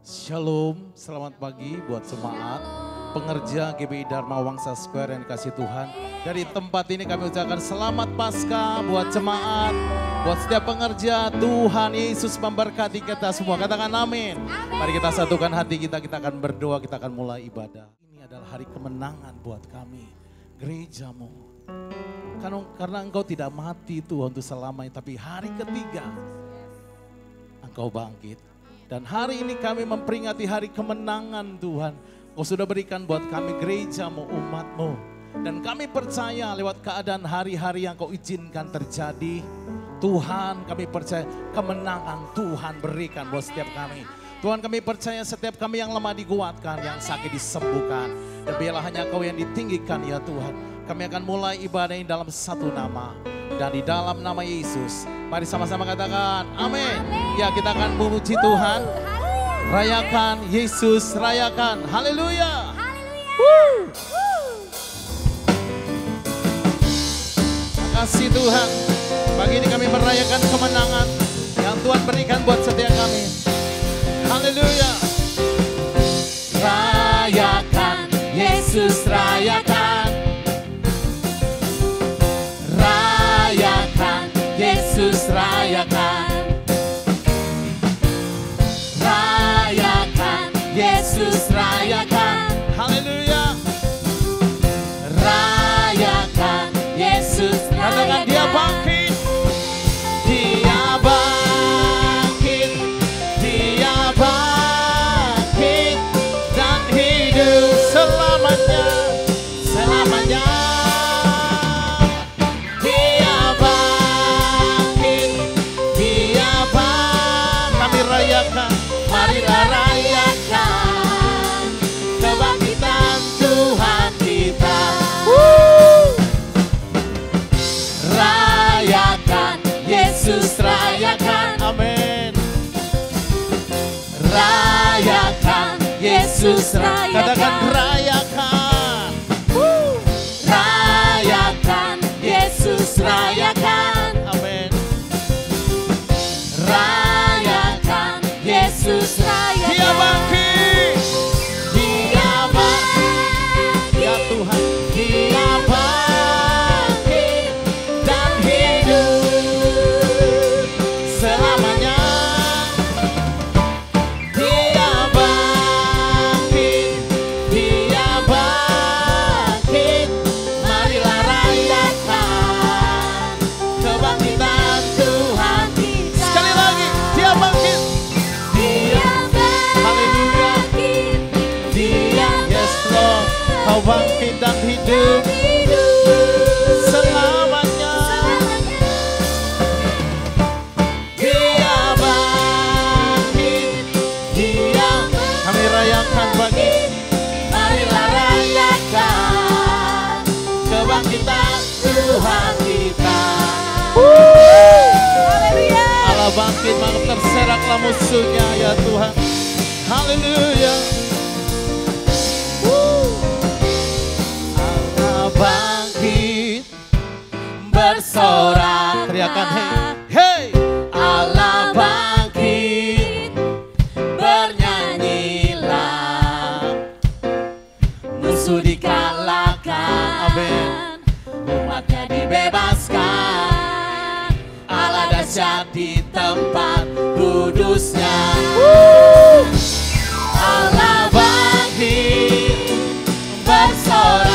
Shalom, selamat pagi buat jemaat, pengerja GBI Dharma Wangsa Square yang dikasih Tuhan. Dari tempat ini kami ucapkan selamat Paskah buat jemaat, buat setiap pengerja. Tuhan Yesus memberkati kita semua, katakan amin. Mari kita satukan hati kita akan berdoa, kita akan mulai ibadah. Ini adalah hari kemenangan buat kami, gerejamu. Karena engkau tidak mati Tuhan untuk selamanya, tapi hari ketiga engkau bangkit. Dan hari ini kami memperingati hari kemenangan Tuhan. Kau sudah berikan buat kami gerejamu, umatmu. Dan kami percaya lewat keadaan hari-hari yang kau izinkan terjadi. Tuhan kami percaya kemenangan Tuhan berikan buat setiap kami. Tuhan kami percaya setiap kami yang lemah dikuatkan, yang sakit disembuhkan. Dan biarlah hanya kau yang ditinggikan ya Tuhan. Kami akan mulai ibadah ini dalam satu nama. Dan di dalam nama Yesus, mari sama-sama katakan amin. Ya, kita akan memuji Tuhan. Rayakan Yesus, rayakan. Haleluya. Terima kasih Tuhan. Pagi ini kami merayakan kemenangan yang Tuhan berikan buat setiap kami. Haleluya. Rayakan Yesus, rayakan. Yesus, rayakan. Rayakan Yesus, rayakan. Haleluya. Rayakan Yesus, katakan dia bangkit. Dia bangkit. Dia bangkit dan hidup selamanya. Selamanya. Marilah rayakan kebangkitan Tuhan kita. Rayakan Yesus, rayakan. Amin. Rayakan Yesus, rayakan. Katakan rayakan. Rayakan Yesus, rayakan. Amin. Yesus, rayakan. Dia bangkit. Dia bangkit. Ya Tuhan. Dia bangkit dan hidup selamanya. Dia bangkit. Dia bangkit. Marilah rayakan kebangkitan Tuhan kita. Sekali lagi, dia bangkit. Kau bangkit dan hidup selamanya. Dia bangkit. Dia Kami rayakan pagi. Marilah rayakan kebangkitan Tuhan kita. Allah bangkit, maka terseraklah musuhnya ya Tuhan. Haleluya. Bangkit bersorak, Teriakan hey, hey. Allah bangkit, bernyanyilah, musuh dikalahkan, Amin. umatnya dibebaskan, Allah dahsyat di tempat kudusnya. Allah bangkit bersorak.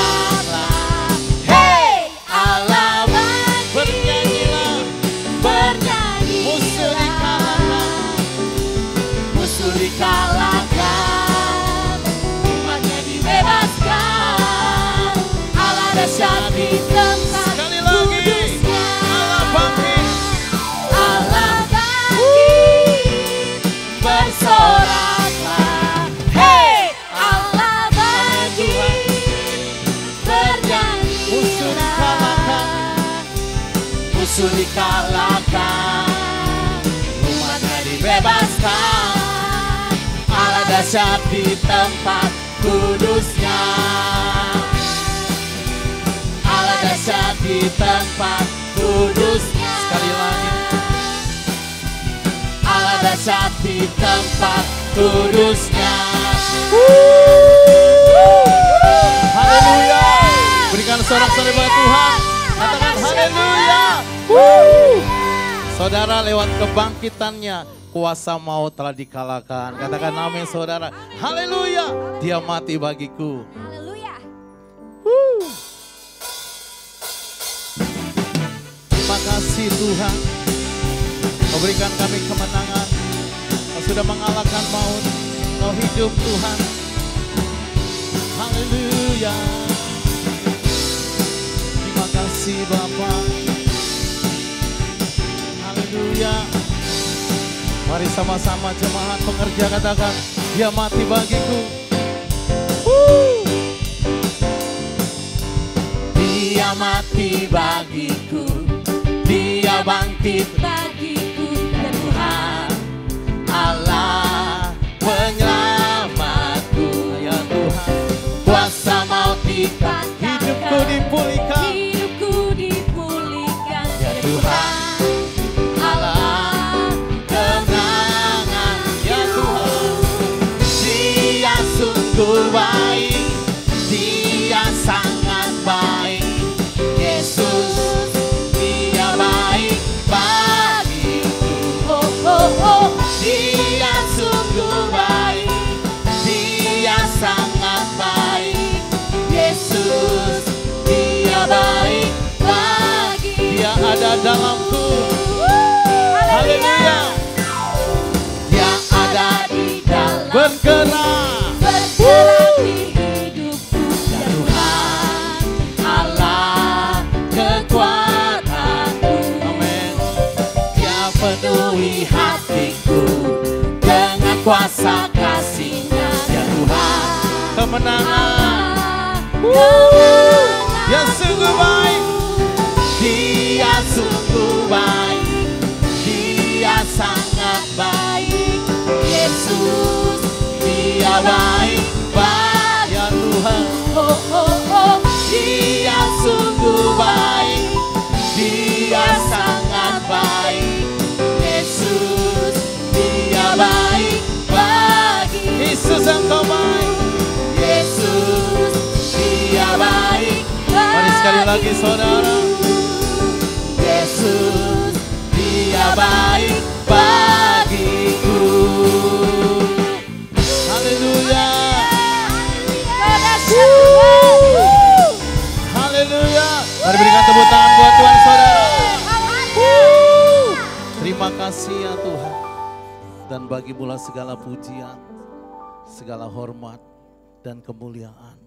Dikalahkan, umatnya dibebaskan, Allah dahsyat di tempat kudusnya. Allah bangkit. Allah bangkit, bersoraklah. Hey, Allah bangkit, bernyanyilah. Musuh dikalahkan, umatnya dibebaskan, Allah dahsyat di tempat kudusnya. Allah dahsyat di tempat kudusnya. Sekali lagi. Allah dahsyat di tempat kudusnya. Haleluya. Berikan sorak-sorai buat Tuhan. Katakan haleluya. Saudara, lewat kebangkitannya kuasa maut telah dikalahkan. Katakan amin saudara. Haleluya. Dia mati bagiku. Haleluya. Terima kasih Tuhan. Kau berikan kami kemenangan. Kau sudah mengalahkan maut. Kau hidup Tuhan. Haleluya. Terima kasih Bapa. Haleluya. Mari sama-sama jemaat pengerja katakan, dia mati bagiku. Dia mati bagiku, dia bangkit bagiku, ya Tuhan Allah penyelamatku. Ya Tuhan, Kuasa maut dikatakan, hidupku dipulihkan. hidupku dipulihkan, Ya Tuhan Allah kemenangan. Ya Tuhan, Dia sungguh baik, Dia sangat baik. Yesus, Dia baik bagiku. Oh, oh, oh. Dia sungguh baik, Dia sangat baik. Yesus, Dia baik bagiku. dia ada dalamku. Haleluya. Dia ada di dalam Bergerak. bergerak di hidupku, ya Tuhan Allah kekuatanku. Amin. Dia penuhi hatiku dengan kuasa kasih-Nya, ya Tuhan Kemenangan. kemenangan. Dia sungguh baik. Dia sungguh baik, Dia sangat baik. Yesus, Dia baik bagiku. Ya Tuhan, Oh, oh, oh. Dia sungguh baik, Dia sangat baik. Yesus, Dia baik bagiku. Yesus engkau baik. Yesus, Dia baik bagiku. Mari sekali lagi saudara. Yesus, Dia baik bagiku. Haleluya. Haleluya. Mari berikan tepuk tangan buat Tuhan saudara. Terima kasih ya Tuhan. Dan bagi mula segala pujian, segala hormat dan kemuliaan.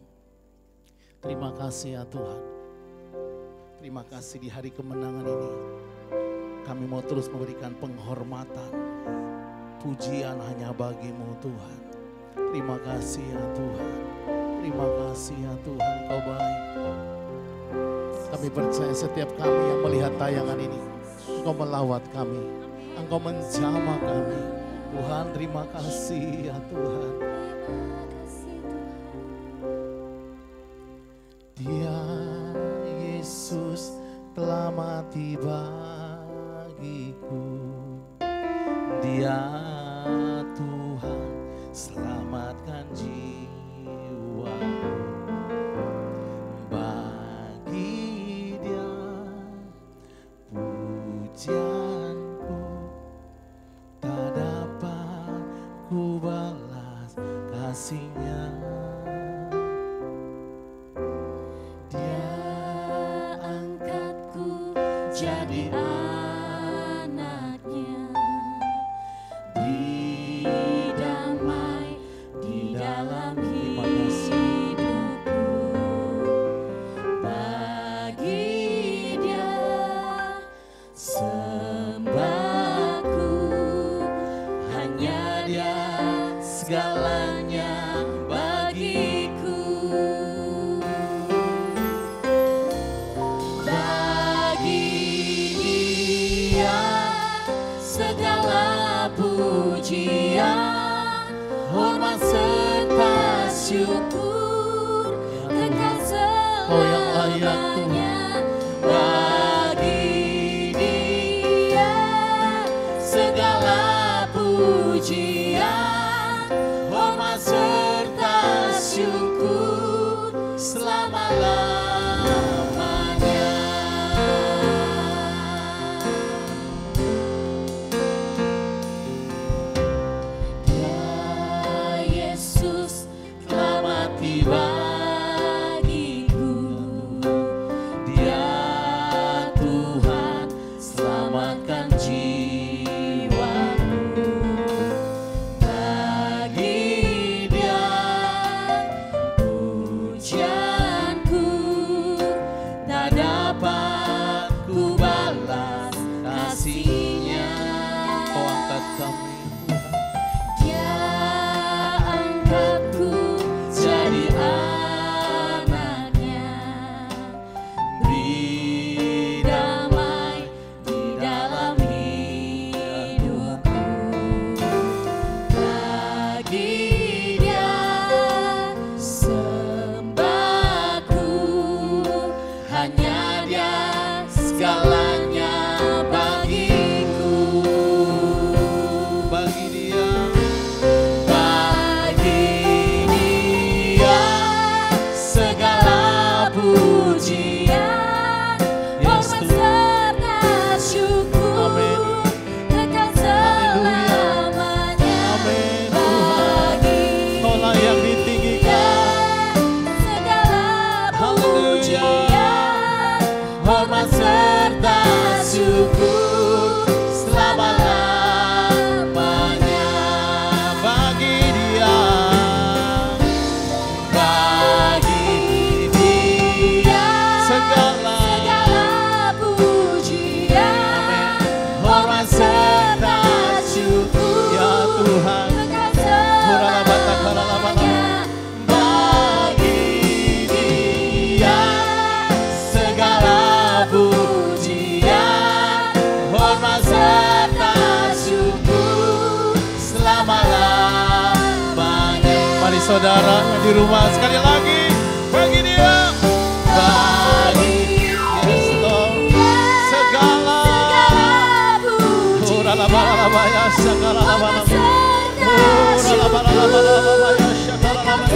Terima kasih ya Tuhan. Terima kasih di hari kemenangan ini. Kami mau terus memberikan penghormatan, pujian hanya bagimu Tuhan. Terima kasih ya Tuhan. Terima kasih ya Tuhan, Kau baik. Kami percaya setiap kami yang melihat tayangan ini, Engkau melawat kami, Engkau menjamah kami. Tuhan, terima kasih ya Tuhan. Dia Yesus telah mati bagiku. Dia Tuhan selamatkan jiwaku. Bagi Dia pujianku tak dapat ku balas kasih-Nya. Dia angkatku jadi anaknya, beri damai di dalam hidupku. Bagi Dia sembahku, hanya Dia segalanya bagiku. Segala pujian, hormat serta syukur, kekal Kau yang layak selamanya bagi Dia. Segala pujian, bagiku. Dia Tuhan selamatkan jiwaku. Bagi Dia pujianku tak dapat ku balas kasih-Nya. Kau angkat kami, Dia angkatku jadi anak-Nya, beri damai di dalam hidupku. Bagi Dia sembahku, hanya Dia segalanya bagiku. bagi Dia Bagi Dia segala pujian, hormat serta syukur kekal selamanya. Amin. Bagi Kau layak ditinggikan. segala Haleluya. pujian, hormat serta syukur selama-lamanya. Bagi Dia Bagi Dia segala pujian, hormat serta syukur ya Tuhan. kekal Huralabatakaralabala. selamanya. Bagi Dia segala pujian, hormat serta syukur selama-lamanya. Mari saudara yang di rumah sekali lagi, bagi Dia Bagi Yes Lord. segala pujian, Huralabalabaya syakaralabalaba. hormat serta Huralabalabaya syukur syakaralabalaba.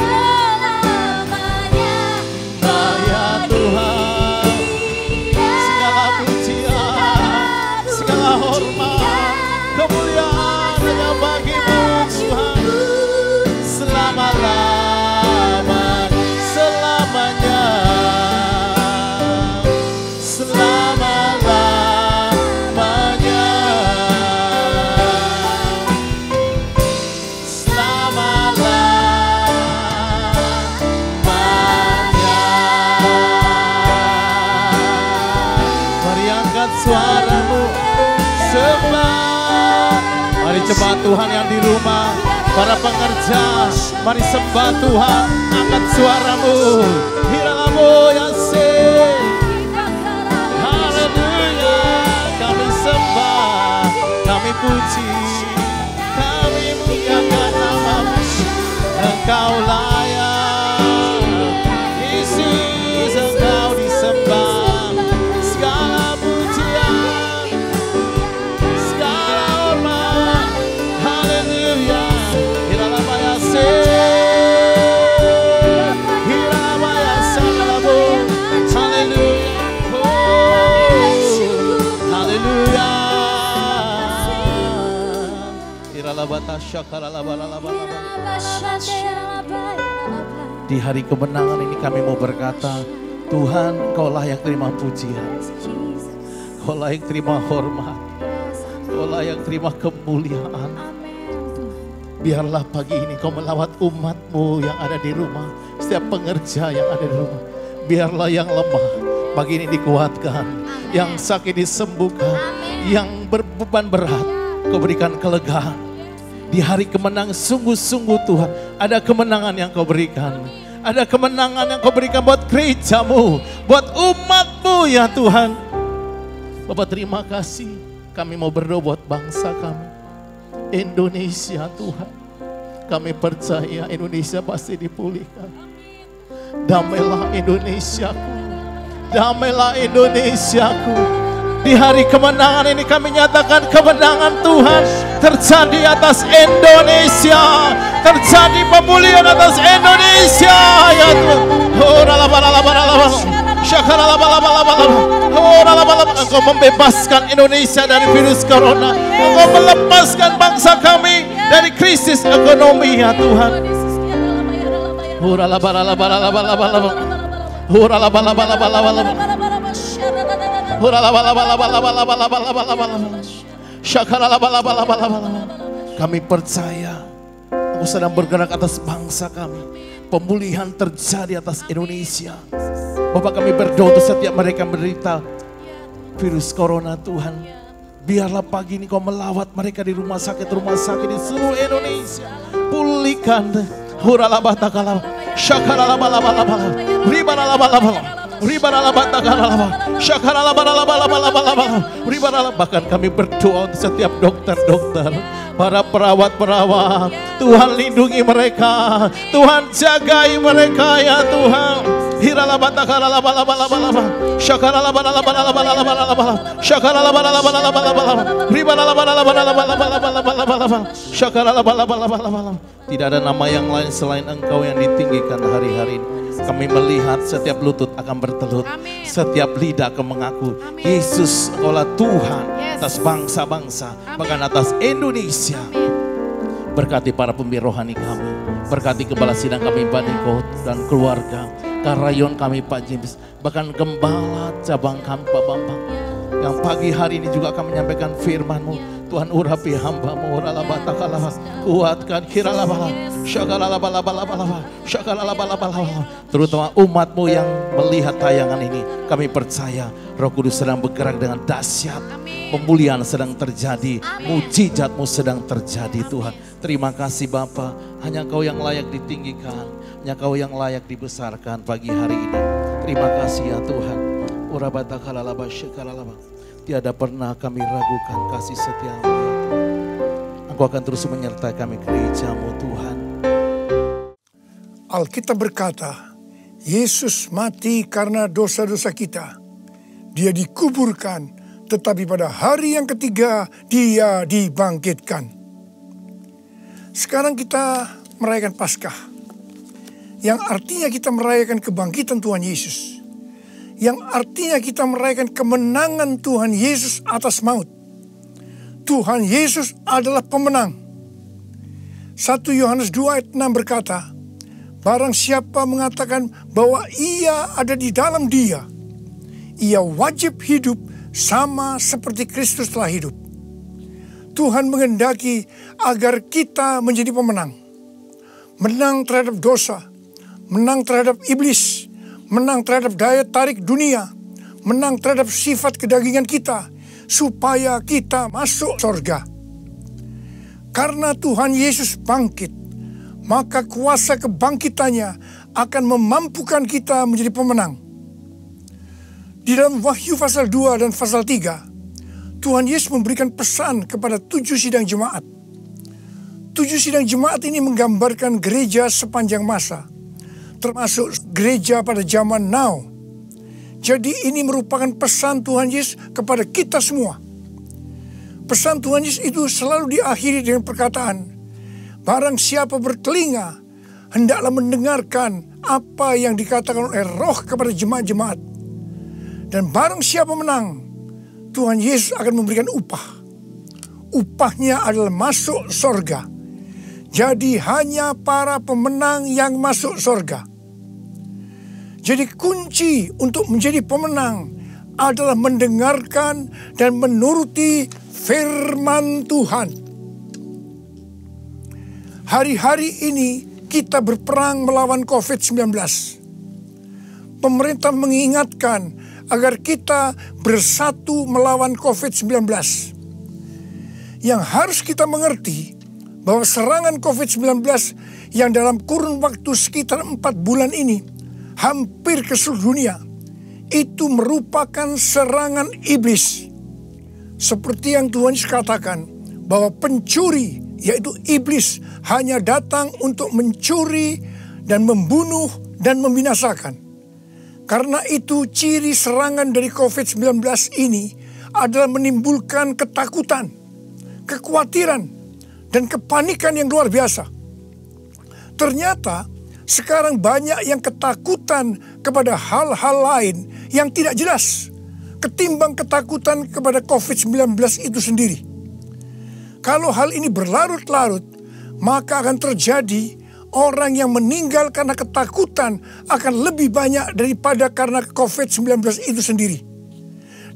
selamanya. Ya Tuhan, segala pujian, segala hormat, kemuliaan hanya bagi-Mu Tuhan, selama-lamanya, selamanya, selama-lamanya, selama-lamanya. Mari angkat suaramu, sembah. Mari sembah Tuhan yang di rumah, para pengerja, mari sembah Tuhan, angkat suaramu. Hiralamu Yasin. Haleluya, kami sembah, kami puji, kami muliakan nama-Mu. Engkau layak, Yesus, Engkau disembah. Segala pujian, segala hormat, haleluya. Hiralamaya se, Hiralamaya salamu, haleluya. Oh, haleluya. Hiralabata syakaralabalabala. Di hari kemenangan ini kami mau berkata, Tuhan, Kau layak terima pujian, Kau layak terima hormat, Kau layak terima kemuliaan. Biarlah pagi ini Kau melawat umat-Mu yang ada di rumah, setiap pengerja yang ada di rumah. Biarlah yang lemah pagi ini dikuatkan, yang sakit disembuhkan, yang berbeban berat Kau berikan kelegaan. Di hari kemenangan sungguh-sungguh Tuhan, ada kemenangan yang Kau berikan. Ada kemenangan yang Kau berikan buat gereja-Mu, buat umat-Mu ya Tuhan. Bapak terima kasih, kami mau berdoa buat bangsa kami, Indonesia Tuhan. Kami percaya Indonesia pasti dipulihkan. Damailah Indonesiaku, damailah Indonesiaku. Di hari kemenangan ini kami nyatakan kemenangan Tuhan terjadi atas Indonesia, terjadi pemulihan atas Indonesia ya Tuhan. Oh, Engkau membebaskan Indonesia dari virus corona. Engkau melepaskan bangsa kami dari krisis ekonomi ya Tuhan. Kami percaya Engkau sedang bergerak atas bangsa kami. Pemulihan terjadi atas Indonesia. Bapak, kami berdoa untuk setiap mereka yang menderita virus corona, Tuhan. Biarlah pagi ini Kau melawat mereka di rumah sakit di seluruh Indonesia. Pulihkan. Huralabatakala, syakaralabalabala, ribaralabalabala, ribaralabatakala, syakaralabalabala, ribaralabala. Bahkan kami berdoa untuk setiap dokter-dokter, para perawat-perawat. Tuhan lindungi mereka, Tuhan jagai mereka ya Tuhan. Hiralabatakala, syakaralabalabala, syakaralabalabala. Tidak ada nama yang lain selain Engkau yang ditinggikan hari-hari ini. Kami melihat setiap lutut akan bertelut, setiap lidah akan mengaku Yesus Engkaulah Tuhan atas bangsa-bangsa, bahkan atas Indonesia. Berkati para pembina rohani kami, berkati kepala sidang kami Pak Niko dan keluarga, Karayon kami Pak James, bahkan gembala cabang kami Pak Bambang, yang pagi hari ini juga akan menyampaikan firman-Mu. Tuhan urapi hamba-Mu, kuatkan, terutama umat-Mu yang melihat tayangan ini. Kami percaya Roh Kudus sedang bergerak dengan dahsyat. Pemulihan sedang terjadi, mujizat-Mu sedang terjadi Tuhan. Terima kasih Bapa, hanya Kau yang layak ditinggikan, hanya Kau yang layak dibesarkan pagi hari ini. Terima kasih ya Tuhan. Tiada pernah kami ragukan kasih setia-Mu ya Tuhan. Engkau akan terus menyertai kami gereja-Mu Tuhan. Alkitab berkata, Yesus mati karena dosa-dosa kita. Dia dikuburkan, tetapi pada hari yang ketiga Dia dibangkitkan. Sekarang kita merayakan Paskah, yang artinya kita merayakan kebangkitan Tuhan Yesus. Yang artinya kita merayakan kemenangan Tuhan Yesus atas maut. Tuhan Yesus adalah pemenang. 1 Yohanes 2 ayat 6 berkata, barang siapa mengatakan bahwa ia ada di dalam Dia, ia wajib hidup sama seperti Kristus telah hidup. Tuhan menghendaki agar kita menjadi pemenang. Menang terhadap dosa, menang terhadap iblis, menang terhadap daya tarik dunia, menang terhadap sifat kedagingan kita, supaya kita masuk surga. Karena Tuhan Yesus bangkit, maka kuasa kebangkitannya akan memampukan kita menjadi pemenang. Di dalam Wahyu pasal 2 dan pasal 3, Tuhan Yesus memberikan pesan kepada 7 sidang jemaat. 7 sidang jemaat ini menggambarkan gereja sepanjang masa, termasuk gereja pada zaman now. Jadi ini merupakan pesan Tuhan Yesus kepada kita semua. Pesan Tuhan Yesus itu selalu diakhiri dengan perkataan, barang siapa bertelinga, hendaklah mendengarkan apa yang dikatakan oleh Roh kepada jemaat-jemaat. Dan barang siapa menang, Tuhan Yesus akan memberikan upah. Upahnya adalah masuk surga. Jadi hanya para pemenang yang masuk surga. Jadi kunci untuk menjadi pemenang adalah mendengarkan dan menuruti firman Tuhan. Hari-hari ini kita berperang melawan COVID-19. Pemerintah mengingatkan agar kita bersatu melawan COVID-19. Yang harus kita mengerti bahwa serangan COVID-19 yang dalam kurun waktu sekitar 4 bulan ini hampir ke seluruh dunia, itu merupakan serangan iblis. Seperti yang Tuhan Yesus katakan, bahwa pencuri, yaitu iblis, hanya datang untuk mencuri dan membunuh dan membinasakan. Karena itu ciri serangan dari COVID-19 ini adalah menimbulkan ketakutan, kekhawatiran, dan kepanikan yang luar biasa. Ternyata sekarang banyak yang ketakutan kepada hal-hal lain yang tidak jelas ketimbang ketakutan kepada COVID-19 itu sendiri. Kalau hal ini berlarut-larut, maka akan terjadi orang yang meninggal karena ketakutan akan lebih banyak daripada karena COVID-19 itu sendiri.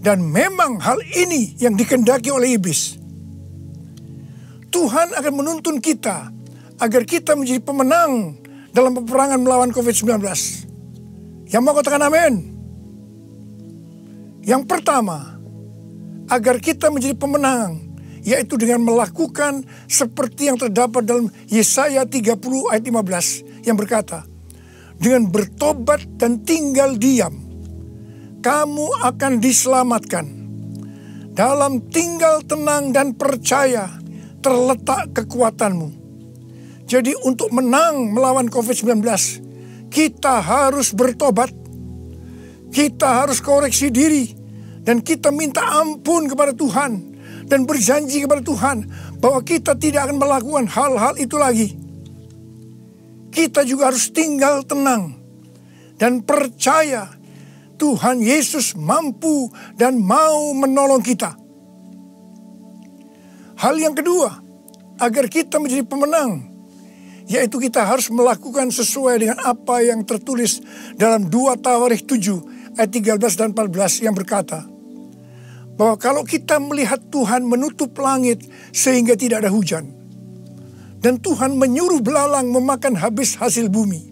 Dan memang hal ini yang dikehendaki oleh iblis. Tuhan akan menuntun kita agar kita menjadi pemenang dalam peperangan melawan COVID-19. Yang mau katakan amin? Yang pertama, agar kita menjadi pemenang, yaitu dengan melakukan seperti yang terdapat dalam Yesaya 30 ayat 15 yang berkata, dengan bertobat dan tinggal diam, kamu akan diselamatkan. Dalam tinggal tenang dan percaya terletak kekuatanmu. Jadi untuk menang melawan COVID-19, kita harus bertobat, kita harus koreksi diri, dan kita minta ampun kepada Tuhan, dan berjanji kepada Tuhan bahwa kita tidak akan melakukan hal-hal itu lagi. Kita juga harus tinggal tenang dan percaya Tuhan Yesus mampu dan mau menolong kita. Hal yang kedua, agar kita menjadi pemenang, yaitu kita harus melakukan sesuai dengan apa yang tertulis dalam 2 Tawarikh 7 ayat 13 dan 14 yang berkata, bahwa kalau kita melihat Tuhan menutup langit sehingga tidak ada hujan, dan Tuhan menyuruh belalang memakan habis hasil bumi,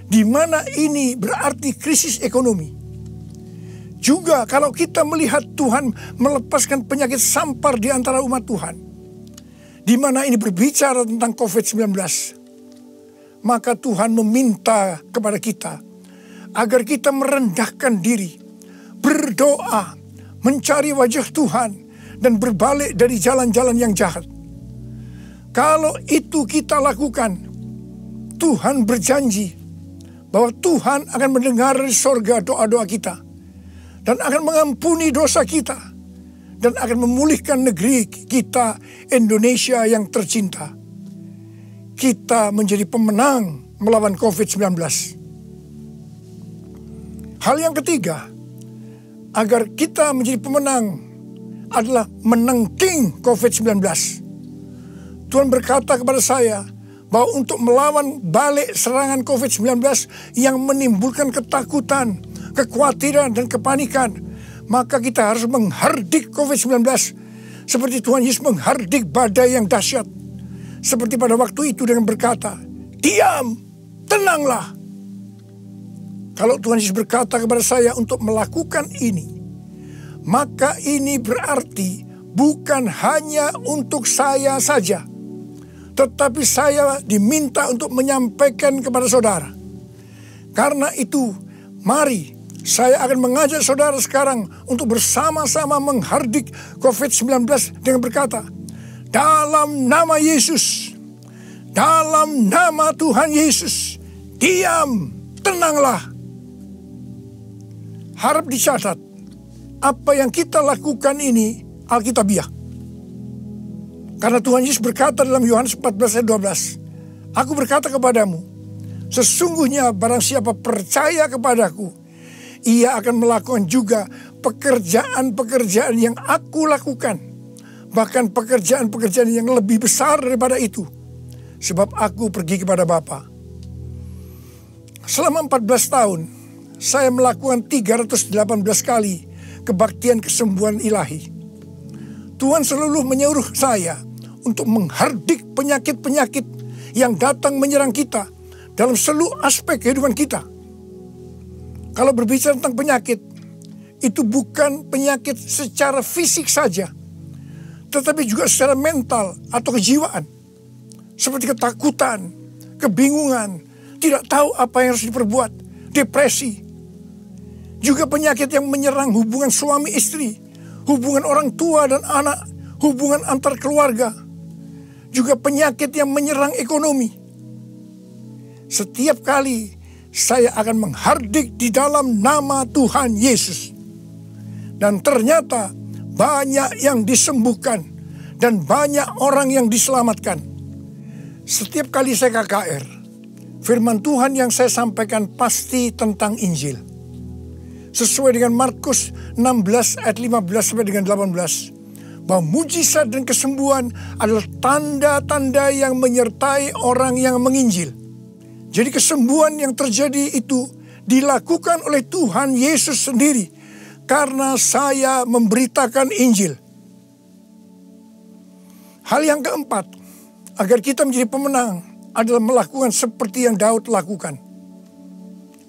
di mana ini berarti krisis ekonomi. Juga kalau kita melihat Tuhan melepaskan penyakit sampar di antara umat Tuhan, di mana ini berbicara tentang COVID-19, maka Tuhan meminta kepada kita agar kita merendahkan diri, berdoa, mencari wajah Tuhan, dan berbalik dari jalan-jalan yang jahat. Kalau itu kita lakukan, Tuhan berjanji bahwa Tuhan akan mendengar dari sorga doa-doa kita, dan akan mengampuni dosa kita, dan akan memulihkan negeri kita Indonesia yang tercinta. Kita menjadi pemenang melawan COVID-19. Hal yang ketiga, agar kita menjadi pemenang adalah menangking COVID-19. Tuhan berkata kepada saya bahwa untuk melawan balik serangan COVID-19 yang menimbulkan ketakutan, kekhawatiran, dan kepanikan, maka kita harus menghardik COVID-19 seperti Tuhan Yesus menghardik badai yang dahsyat. Seperti pada waktu itu dengan berkata, diam, tenanglah. Kalau Tuhan Yesus berkata kepada saya untuk melakukan ini, maka ini berarti bukan hanya untuk saya saja, tetapi saya diminta untuk menyampaikan kepada saudara. Karena itu, mari saya akan mengajak saudara sekarang untuk bersama-sama menghardik COVID-19 dengan berkata, dalam nama Yesus, dalam nama Tuhan Yesus, diam, tenanglah. Harap dicatat, apa yang kita lakukan ini Alkitabiah. Karena Tuhan Yesus berkata dalam Yohanes 14 ayat 12, aku berkata kepadamu, sesungguhnya barang siapa percaya kepadaku, ia akan melakukan juga pekerjaan-pekerjaan yang aku lakukan. Bahkan pekerjaan-pekerjaan yang lebih besar daripada itu. Sebab aku pergi kepada Bapa. Selama 14 tahun, saya melakukan 318 kali kebaktian kesembuhan ilahi. Tuhan selalu menyuruh saya untuk menghardik penyakit-penyakit yang datang menyerang kita dalam seluruh aspek kehidupan kita. Kalau berbicara tentang penyakit, itu bukan penyakit secara fisik saja, tetapi juga secara mental atau kejiwaan. Seperti ketakutan, kebingungan, tidak tahu apa yang harus diperbuat, depresi. Juga penyakit yang menyerang hubungan suami istri, hubungan orang tua dan anak, hubungan antar keluarga. Juga penyakit yang menyerang ekonomi. Setiap kali saya akan menghardik di dalam nama Tuhan Yesus. Dan ternyata banyak yang disembuhkan dan banyak orang yang diselamatkan. Setiap kali saya KKR, firman Tuhan yang saya sampaikan pasti tentang Injil. Sesuai dengan Markus 16 ayat 15 sampai dengan 18. Bahwa mujizat dan kesembuhan adalah tanda-tanda yang menyertai orang yang menginjil. Jadi kesembuhan yang terjadi itu dilakukan oleh Tuhan Yesus sendiri karena saya memberitakan Injil. Hal yang keempat, agar kita menjadi pemenang adalah melakukan seperti yang Daud lakukan.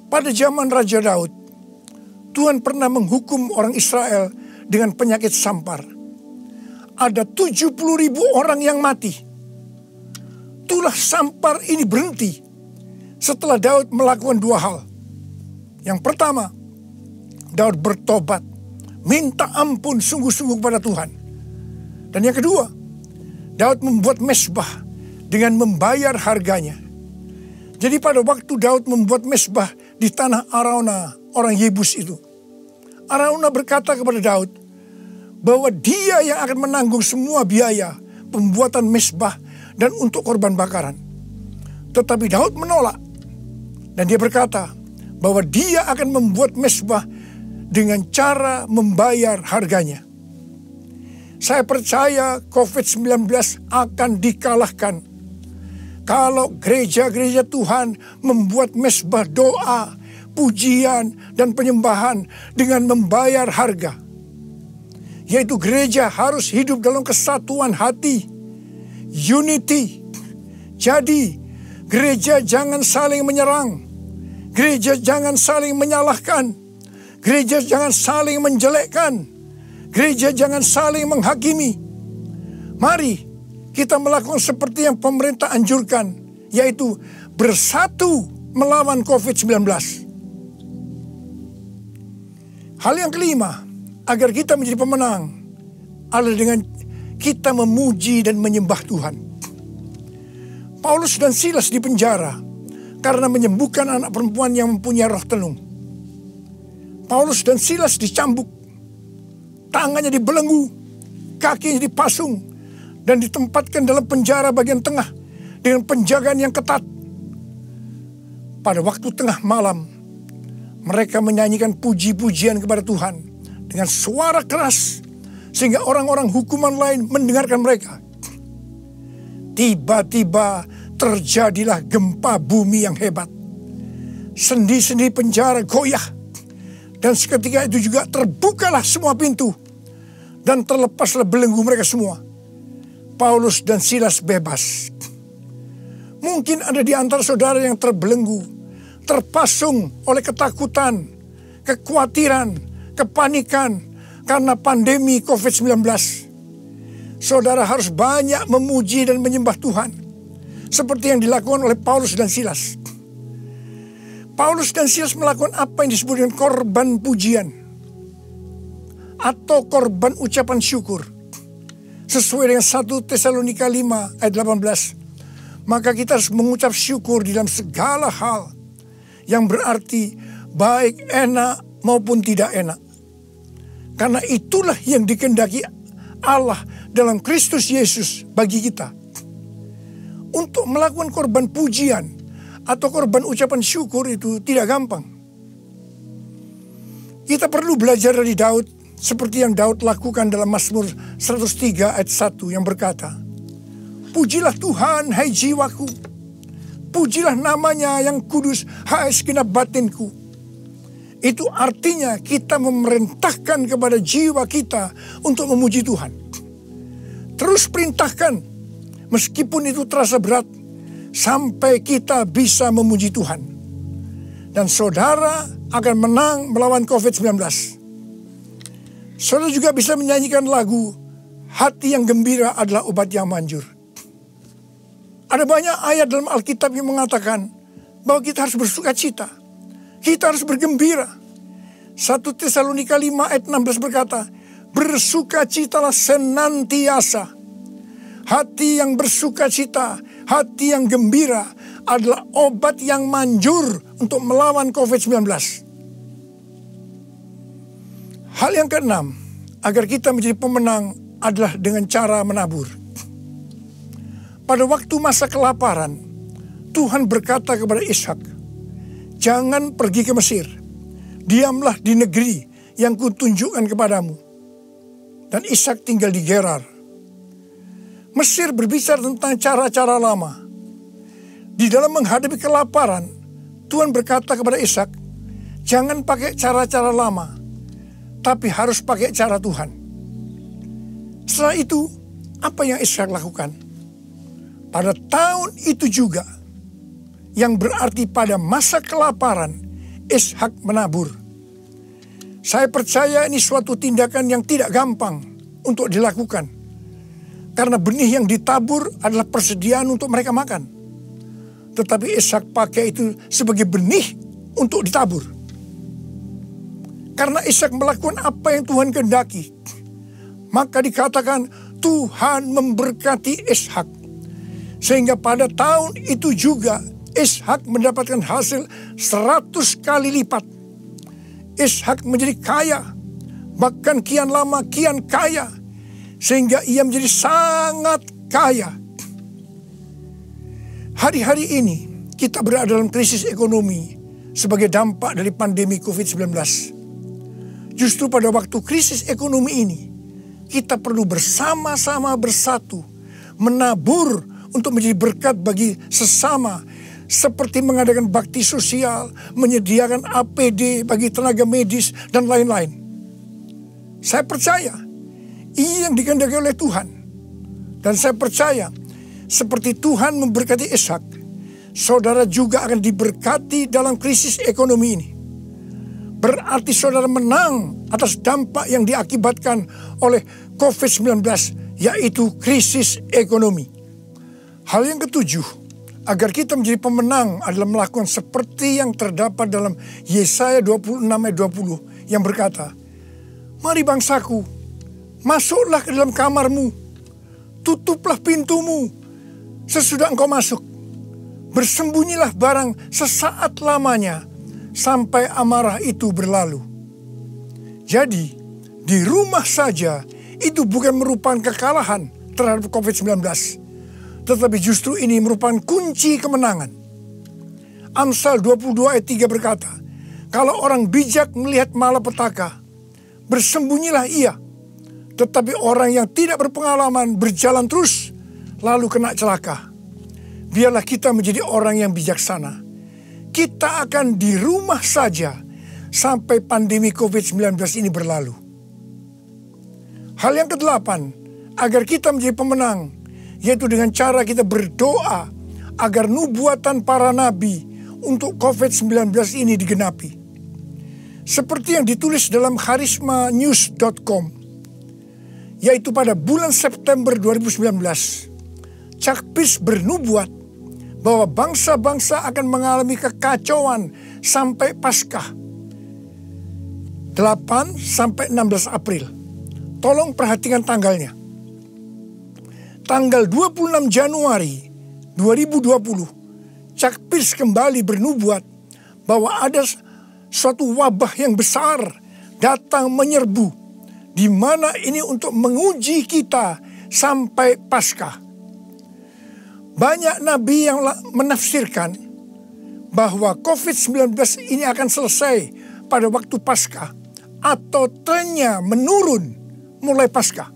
Pada zaman Raja Daud, Tuhan pernah menghukum orang Israel dengan penyakit sampar. Ada 70.000 orang yang mati. Itulah sampar ini berhenti setelah Daud melakukan dua hal. Yang pertama, Daud bertobat, minta ampun sungguh-sungguh kepada Tuhan. Dan yang kedua, Daud membuat mezbah dengan membayar harganya. Jadi pada waktu Daud membuat mezbah di tanah Araunah, orang Yebus itu, Araunah berkata kepada Daud bahwa dia yang akan menanggung semua biaya pembuatan mezbah dan untuk korban bakaran. Tetapi Daud menolak. Dan dia berkata bahwa dia akan membuat mezbah dengan cara membayar harganya. Saya percaya COVID-19 akan dikalahkan kalau gereja-gereja Tuhan membuat mezbah doa, pujian, dan penyembahan dengan membayar harga. Yaitu gereja harus hidup dalam kesatuan hati, unity. Jadi gereja jangan saling menyerang, gereja jangan saling menyalahkan, gereja jangan saling menjelekkan, gereja jangan saling menghakimi. Mari kita melakukan seperti yang pemerintah anjurkan, yaitu bersatu melawan COVID-19. Hal yang kelima, agar kita menjadi pemenang adalah dengan kita memuji dan menyembah Tuhan. Paulus dan Silas di penjara karena menyembuhkan anak perempuan yang mempunyai roh tenung. Paulus dan Silas dicambuk, tangannya dibelenggu, kakinya dipasung, dan ditempatkan dalam penjara bagian tengah dengan penjagaan yang ketat. Pada waktu tengah malam, mereka menyanyikan puji-pujian kepada Tuhan dengan suara keras, sehingga orang-orang hukuman lain mendengarkan mereka. Tiba-tiba terjadilah gempa bumi yang hebat. Sendi-sendi penjara goyah. Dan seketika itu juga terbukalah semua pintu. Dan terlepaslah belenggu mereka semua. Paulus dan Silas bebas. Mungkin ada di antara saudara yang terbelenggu, terpasung oleh ketakutan, kekhawatiran, kepanikan karena pandemi COVID-19. Saudara harus banyak memuji dan menyembah Tuhan, seperti yang dilakukan oleh Paulus dan Silas. Paulus dan Silas melakukan apa yang disebut dengan korban pujian atau korban ucapan syukur. Sesuai dengan 1 Tesalonika 5 ayat 18. Maka kita harus mengucap syukur di dalam segala hal, yang berarti baik enak maupun tidak enak. Karena itulah yang dikehendaki Allah dalam Kristus Yesus bagi kita. Untuk melakukan korban pujian atau korban ucapan syukur itu tidak gampang. Kita perlu belajar dari Daud, seperti yang Daud lakukan dalam Mazmur 103 ayat 1 yang berkata, "Pujilah Tuhan, hai jiwaku. Pujilah namanya yang kudus, hai segenap batinku." Itu artinya kita memerintahkan kepada jiwa kita untuk memuji Tuhan. Terus perintahkan, meskipun itu terasa berat, sampai kita bisa memuji Tuhan. Dan saudara akan menang melawan COVID-19. Saudara juga bisa menyanyikan lagu, "Hati yang gembira adalah obat yang manjur." Ada banyak ayat dalam Alkitab yang mengatakan bahwa kita harus bersuka cita. Kita harus bergembira. 1 Tesalonika 5 ayat 16 berkata, "Bersukacitalah senantiasa." Hati yang bersuka cita, hati yang gembira adalah obat yang manjur untuk melawan COVID-19. Hal yang keenam, agar kita menjadi pemenang adalah dengan cara menabur. Pada waktu masa kelaparan, Tuhan berkata kepada Ishak, "Jangan pergi ke Mesir, diamlah di negeri yang kutunjukkan kepadamu." Dan Ishak tinggal di Gerar. Mesir berbicara tentang cara-cara lama. Di dalam menghadapi kelaparan, Tuhan berkata kepada Ishak, jangan pakai cara-cara lama, tapi harus pakai cara Tuhan. Setelah itu, apa yang Ishak lakukan? Pada tahun itu juga, yang berarti pada masa kelaparan, Ishak menabur. Saya percaya ini suatu tindakan yang tidak gampang untuk dilakukan. Karena benih yang ditabur adalah persediaan untuk mereka makan. Tetapi Ishak pakai itu sebagai benih untuk ditabur. Karena Ishak melakukan apa yang Tuhan kehendaki, maka dikatakan Tuhan memberkati Ishak. Sehingga pada tahun itu juga Ishak mendapatkan hasil 100 kali lipat. Ishak menjadi kaya, bahkan kian lama kian kaya. Sehingga ia menjadi sangat kaya. Hari-hari ini kita berada dalam krisis ekonomi sebagai dampak dari pandemi COVID-19. Justru pada waktu krisis ekonomi ini, kita perlu bersama-sama bersatu, menabur untuk menjadi berkat bagi sesama, seperti mengadakan bakti sosial, menyediakan APD bagi tenaga medis, dan lain-lain. Saya percaya, ini yang dikehendaki oleh Tuhan. Dan saya percaya, seperti Tuhan memberkati Ishak, saudara juga akan diberkati dalam krisis ekonomi ini. Berarti saudara menang atas dampak yang diakibatkan oleh COVID-19, yaitu krisis ekonomi. Hal yang ketujuh, agar kita menjadi pemenang adalah melakukan seperti yang terdapat dalam Yesaya 26 ayat 20 yang berkata, mari bangsaku, masuklah ke dalam kamarmu, tutuplah pintumu, sesudah engkau masuk, bersembunyilah barang sesaat lamanya sampai amarah itu berlalu. Jadi, di rumah saja itu bukan merupakan kekalahan terhadap COVID-19, tetapi justru ini merupakan kunci kemenangan. Amsal 22 ayat 3 berkata, kalau orang bijak melihat malapetaka, bersembunyilah ia, tetapi orang yang tidak berpengalaman berjalan terus, lalu kena celaka. Biarlah kita menjadi orang yang bijaksana. Kita akan di rumah saja sampai pandemi COVID-19 ini berlalu. Hal yang kedelapan, agar kita menjadi pemenang, yaitu dengan cara kita berdoa agar nubuatan para nabi untuk COVID-19 ini digenapi. Seperti yang ditulis dalam charismanews.com, yaitu pada bulan September 2019, Chuck Pierce bernubuat bahwa bangsa-bangsa akan mengalami kekacauan sampai Paskah 8 sampai 16 April. Tolong perhatikan tanggalnya. Tanggal 26 Januari 2020, Chuck Pierce kembali bernubuat bahwa ada suatu wabah yang besar datang menyerbu, di mana ini untuk menguji kita sampai Paskah. Banyak nabi yang menafsirkan bahwa COVID-19 ini akan selesai pada waktu Paskah atau trennya menurun mulai Paskah.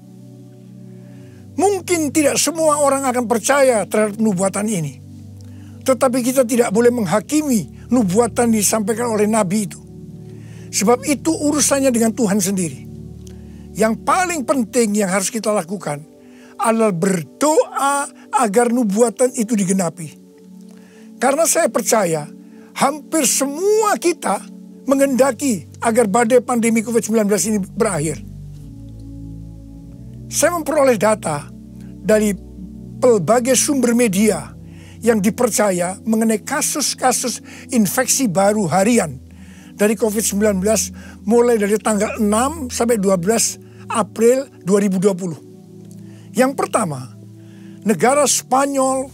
Mungkin tidak semua orang akan percaya terhadap nubuatan ini. Tetapi kita tidak boleh menghakimi nubuatan yang disampaikan oleh nabi itu. Sebab itu urusannya dengan Tuhan sendiri. Yang paling penting yang harus kita lakukan adalah berdoa agar nubuatan itu digenapi. Karena saya percaya hampir semua kita menghendaki agar badai pandemi COVID-19 ini berakhir. Saya memperoleh data dari pelbagai sumber media yang dipercaya mengenai kasus-kasus infeksi baru harian dari COVID-19 mulai dari tanggal 6 sampai 12 April 2020. Yang pertama, negara Spanyol,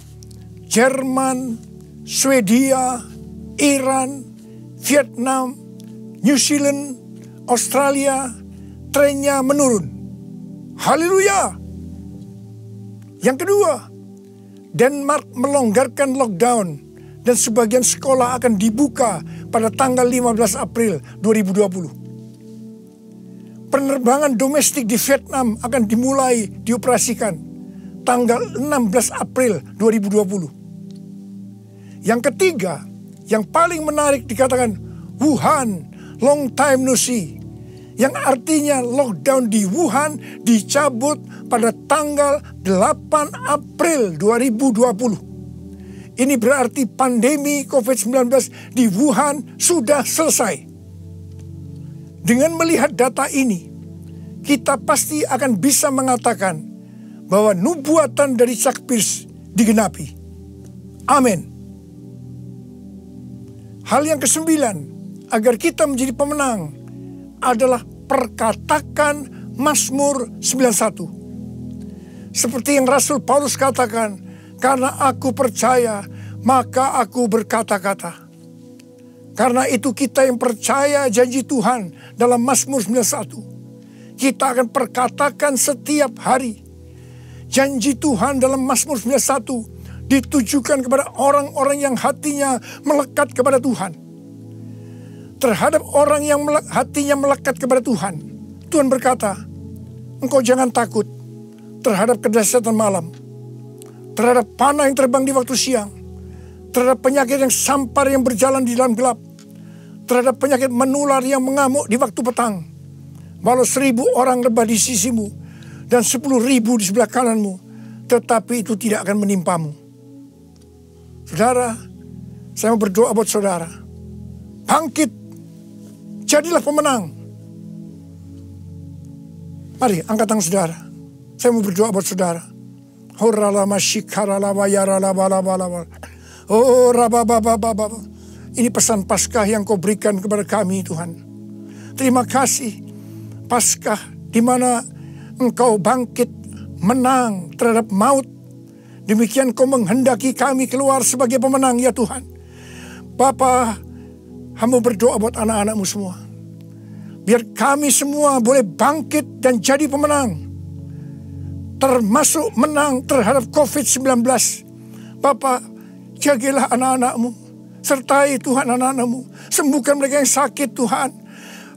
Jerman, Swedia, Iran, Vietnam, New Zealand, Australia, trennya menurun. Haleluya. Yang kedua, Denmark melonggarkan lockdown dan sebagian sekolah akan dibuka pada tanggal 15 April 2020. Penerbangan domestik di Vietnam akan dimulai dioperasikan tanggal 16 April 2020. Yang ketiga, yang paling menarik dikatakan Wuhan, long time no see. Yang artinya lockdown di Wuhan dicabut pada tanggal 8 April 2020. Ini berarti pandemi COVID-19 di Wuhan sudah selesai. Dengan melihat data ini, kita pasti akan bisa mengatakan bahwa nubuatan dari Chuck Pierce digenapi. Amin. Hal yang kesembilan, agar kita menjadi pemenang, adalah perkatakan Mazmur 91. Seperti yang Rasul Paulus katakan, karena aku percaya, maka aku berkata-kata. Karena itu kita yang percaya janji Tuhan dalam Mazmur 91. Kita akan perkatakan setiap hari. Janji Tuhan dalam Mazmur 91 ditujukan kepada orang-orang yang hatinya melekat kepada Tuhan. Terhadap orang yang hatinya melekat kepada Tuhan, Tuhan berkata, engkau jangan takut terhadap kedahsyatan malam, terhadap panah yang terbang di waktu siang, terhadap penyakit yang sampar yang berjalan di dalam gelap, terhadap penyakit menular yang mengamuk di waktu petang. Walau 1000 orang rebah di sisimu dan 10.000 di sebelah kananmu, tetapi itu tidak akan menimpamu. Saudara, saya mau berdoa buat saudara. Bangkit, jadilah pemenang. Mari angkat tangan saudara. Saya mau berdoa buat saudara. Oh, ini pesan Paskah yang kau berikan kepada kami, Tuhan. Terima kasih, Paskah di mana engkau bangkit menang terhadap maut. Demikian kau menghendaki kami keluar sebagai pemenang, ya Tuhan. Bapa, hamba berdoa buat anak-anakmu semua. Biar kami semua boleh bangkit dan jadi pemenang. Termasuk menang terhadap COVID-19. Bapa, jagalah anak-anakmu. Sertai Tuhan anak-anakmu. Sembuhkan mereka yang sakit, Tuhan.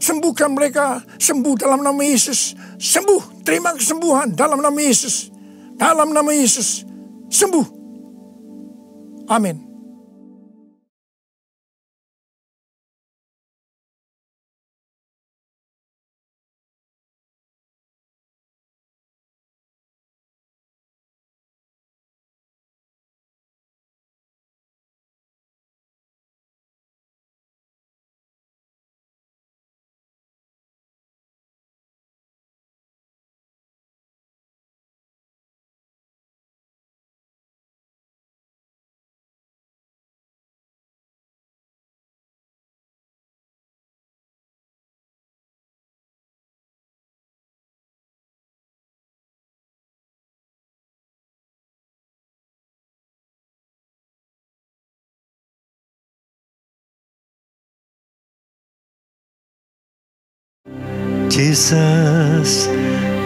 Sembuhkan mereka. Sembuh dalam nama Yesus. Sembuh. Terima kesembuhan dalam nama Yesus. Dalam nama Yesus. Sembuh. Amin. Jesus,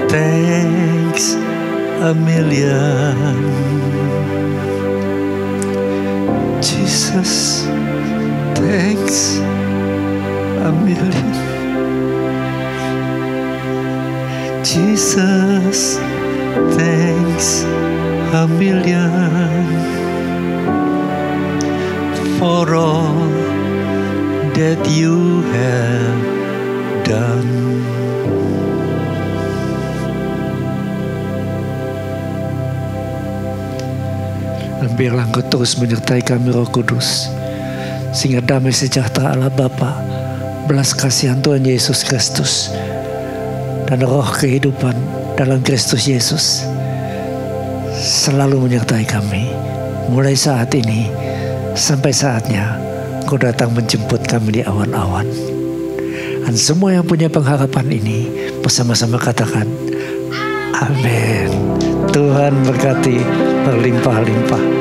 thanks a million. Jesus, thanks a million. Jesus, thanks a million for all that you have done. Dan biarlah Engkau terus menyertai kami, Roh Kudus, sehingga damai sejahtera Allah Bapa, belas kasihan Tuhan Yesus Kristus, dan roh kehidupan dalam Kristus Yesus selalu menyertai kami, mulai saat ini sampai saatnya Engkau datang menjemput kami di awan-awan. Dan semua yang punya pengharapan ini bersama-sama katakan, amin. Tuhan berkati berlimpah-limpah.